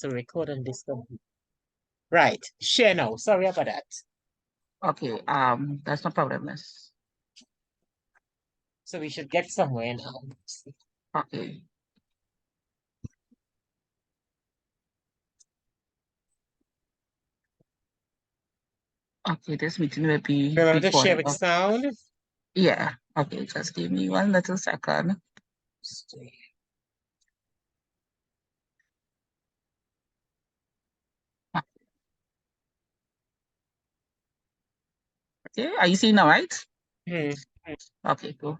to record on this computer. Right. Share now. Sorry about that. Okay, that's no problem, miss. So we should get somewhere now. Okay. Okay, this meeting will be Remember to share recorded. with sound. Yeah. Okay, just give me one little second. Okay, are you seeing now, right? Okay, cool.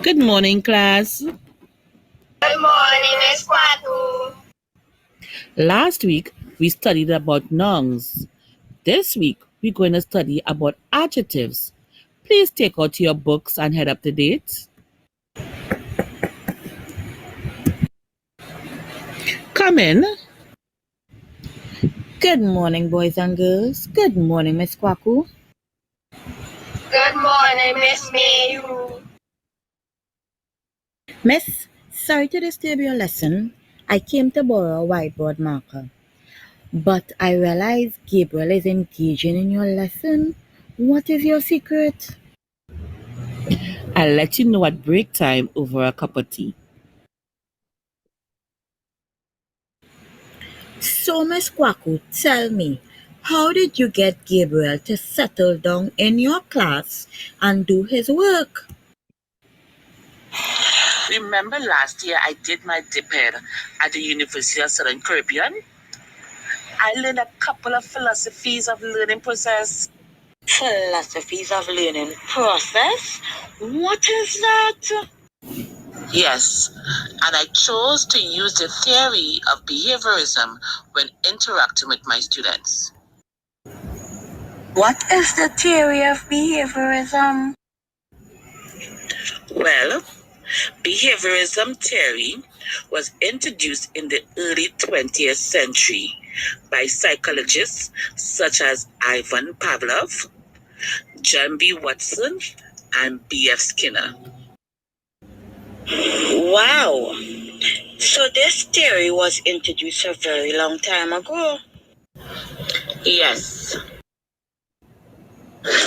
Good morning, class. Good morning, Miss Quaccoo. Last week, we studied about nouns. This week, we're going to study about adjectives. Please take out your books and head up to date. Come in. Good morning, boys and girls. Good morning, Miss Quaccoo. Good morning, Miss Mayu. Miss, sorry to disturb your lesson. I came to borrow a whiteboard marker. But I realize Gabriel is engaging in your lesson. What is your secret? I'll let you know at break time over a cup of tea. So, Miss Quaccoo, tell me, how did you get Gabriel to settle down in your class and do his work? Remember last year I did my DPED at the University of Southern Caribbean? I learned a couple of philosophies of learning process. Philosophies of learning process? What is that? Yes, and I chose to use the theory of behaviorism when interacting with my students. What is the theory of behaviorism? Well, behaviorism theory was introduced in the early 20th century by psychologists such as Ivan Pavlov, John B. Watson, and B.F. Skinner. Wow! So this theory was introduced a very long time ago. Yes.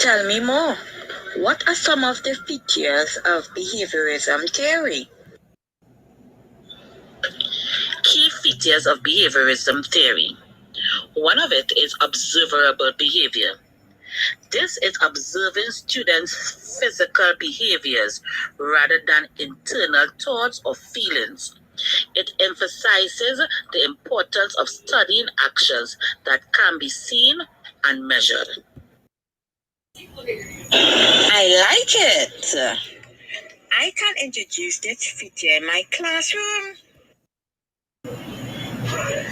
Tell me more. What are some of the features of behaviorism theory? Key features of behaviorism theory. One of it is observable behavior. This is observing students' physical behaviors rather than internal thoughts or feelings. It emphasizes the importance of studying actions that can be seen and measured. I like it. I can introduce this feature in my classroom.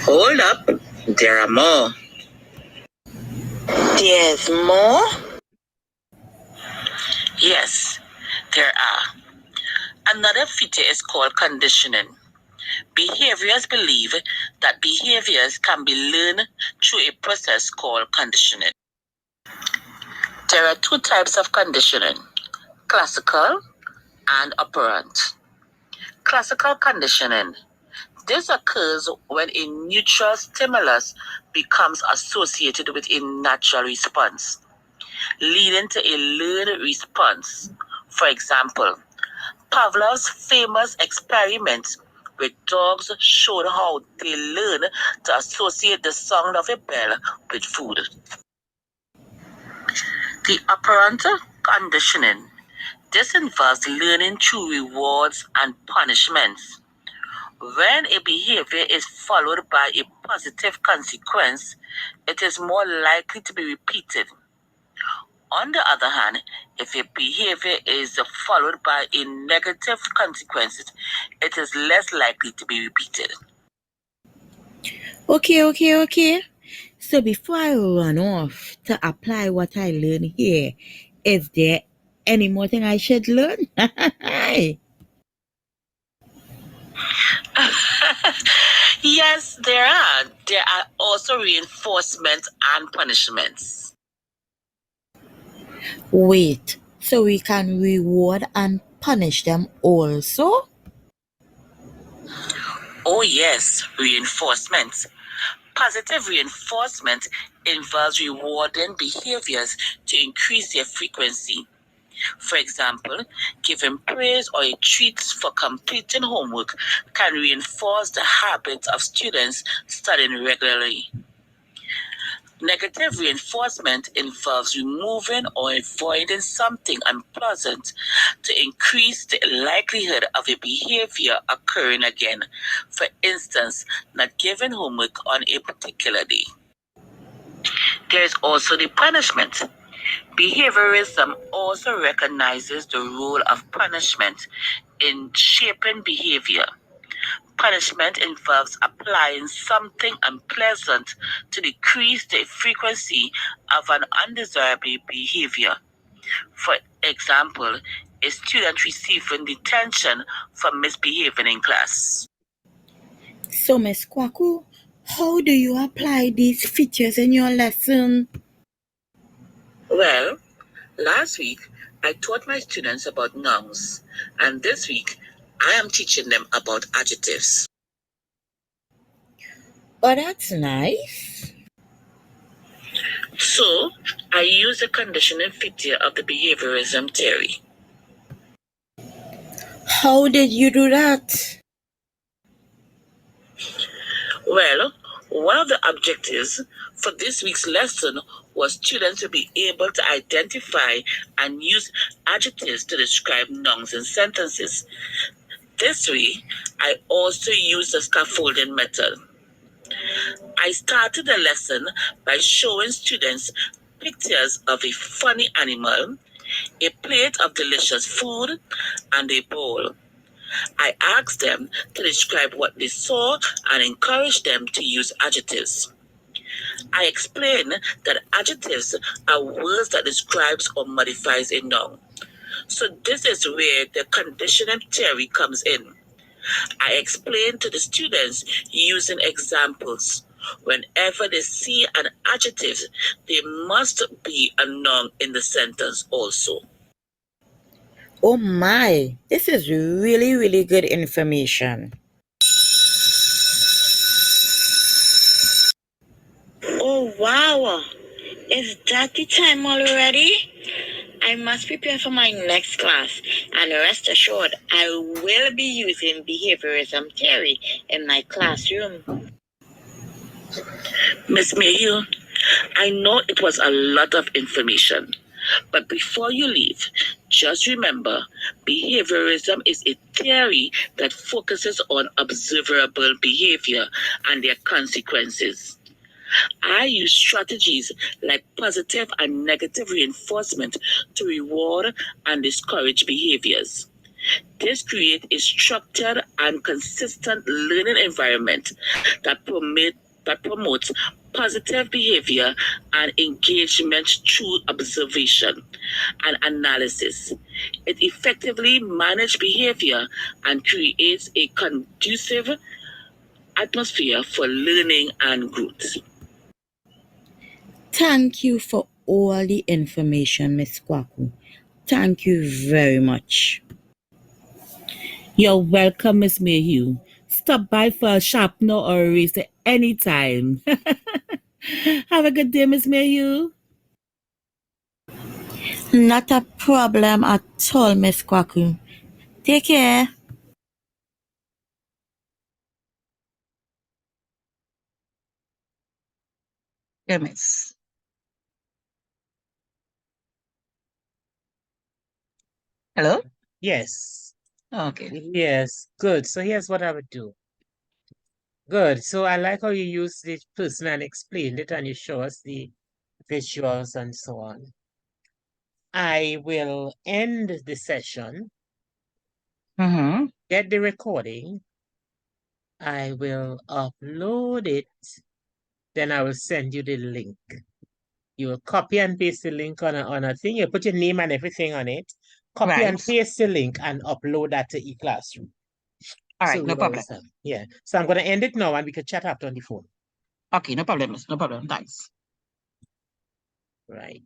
Hold up, there are more. There's more? Yes, there are. Another feature is called conditioning. Behaviorists believe that behaviors can be learned through a process called conditioning. There are two types of conditioning, classical and operant. Classical conditioning. This occurs when a neutral stimulus becomes associated with a natural response, leading to a learned response. For example, Pavlov's famous experiment with dogs showed how they learn to associate the sound of a bell with food. The operant conditioning. This involves learning through rewards and punishments. When a behavior is followed by a positive consequence, it is more likely to be repeated. On the other hand, if a behavior is followed by a negative consequence, it is less likely to be repeated. Okay. So before I run off to apply what I learned here, is there any more thing I should learn? Yes, there are. There are also reinforcements and punishments. Wait, so we can reward and punish them also? Oh yes, reinforcement. Positive reinforcement involves rewarding behaviors to increase their frequency. For example, giving praise or a treat for completing homework can reinforce the habit of students studying regularly. Negative reinforcement involves removing or avoiding something unpleasant to increase the likelihood of a behavior occurring again. For instance, not giving homework on a particular day. There is also the punishment. Behaviorism also recognizes the role of punishment in shaping behavior. Punishment involves applying something unpleasant to decrease the frequency of an undesirable behavior. For example, a student receiving detention for misbehaving in class. So, Miss Quaccoo, how do you apply these features in your lesson? Well, last week I taught my students about nouns, and this week I am teaching them about adjectives. Oh, that's nice. So, I use the conditioning feature of the behaviorism theory. How did you do that? Well, one of the objectives for this week's lesson was students to be able to identify and use adjectives to describe nouns in sentences. This way, I also used the scaffolding method. I started the lesson by showing students pictures of a funny animal, a plate of delicious food, and a bowl. I asked them to describe what they saw and encouraged them to use adjectives. I explained that adjectives are words that describes or modifies a noun. So this is where the conditioning theory comes in. I explained to the students using examples. Whenever they see an adjective, there must be a noun in the sentence also. Oh my, this is really, really good information. Oh wow, is that the time already? I must prepare for my next class, and rest assured, I will be using behaviorism theory in my classroom. Miss Mayhew, I know it was a lot of information, but before you leave, just remember, behaviorism is a theory that focuses on observable behavior and their consequences. I use strategies like positive and negative reinforcement to reward and discourage behaviors. This creates a structured and consistent learning environment that promotes positive behavior and engagement through observation and analysis. It effectively manages behavior and creates a conducive atmosphere for learning and growth. Thank you for all the information, Miss Quaccoo. Thank you very much. You're welcome, Miss Mayhew. Stop by for a sharpener or eraser anytime. Have a good day, Miss Mayhew. Not a problem at all, Miss Quaccoo. Take care. Yeah, miss. Hello? Yes. Okay. Yes. Good. So here's what I would do. Good. So I like how you use the person and explained it and you show us the visuals and so on. I will end the session, Mm-hmm. get the recording. I will upload it. Then I will send you the link. You will copy and paste the link on a thing. You put your name and everything on it. Copy and Right. paste the link and upload that to eClassroom. All So right, no we'll problem. always have- Yeah. So I'm going to end it now and we can chat after on the phone. Okay, no problem, miss. No problem. Thanks. Right.